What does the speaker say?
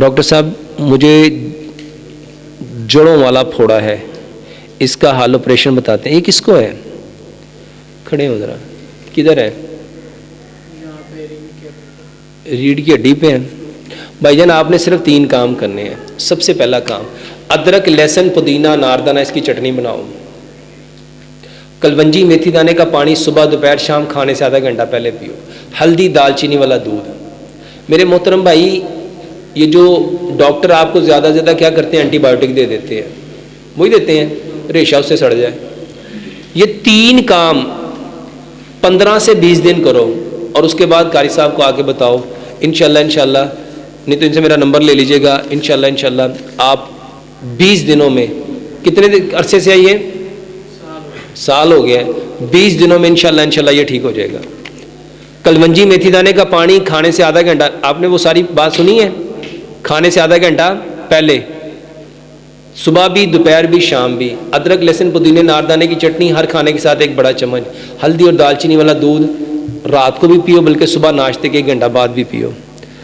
Doctor صاحب مجھے جڑوں والا پھوڑا ہے، اس کا حل آپریشن بتاتے ہیں. یہ کس کو ہے؟ کھڑے ہو ذرا. کدھر ہے؟ ریڑھ کی ہڈی پہ ہے. بھائی جان آپ نے صرف 3 کام کرنے ہیں. سب سے پہلا کام، ادرک لہسن پودینہ اناردانہ اس کی چٹنی بناؤ. کلونجی میتھی دانے کا پانی صبح دوپہر شام کھانے سے آدھا گھنٹہ پہلے پیو. ہلدی دال چینی والا دودھ. میرے محترم بھائی، یہ جو ڈاکٹر آپ کو زیادہ سے زیادہ کیا کرتے ہیں؟ اینٹی بایوٹک دے دیتے ہیں. وہی دیتے ہیں ریشہ اس سے سڑ جائے. یہ 3 کام 15 سے 20 دن کرو اور اس کے بعد قاری صاحب کو آ کے بتاؤ. انشاءاللہ نہیں تو ان سے میرا نمبر لے لیجئے گا. انشاءاللہ آپ 20 دنوں میں، کتنے عرصے سے آئیے؟ سال ہو گیا ہے. 20 دنوں میں انشاءاللہ یہ ٹھیک ہو جائے گا. کلونجی میتھی دانے کا پانی کھانے سے آدھا گھنٹہ، آپ نے وہ ساری بات سنی ہے؟ کھانے سے آدھا گھنٹہ پہلے، صبح بھی دوپہر بھی شام بھی. ادرک لہسن پودینے اناردانے کی چٹنی ہر کھانے کے ساتھ 1 بڑا چمچ. ہلدی اور دال چینی والا دودھ رات کو بھی پیو، بلکہ صبح ناشتے کے 1 گھنٹہ بعد بھی پیو.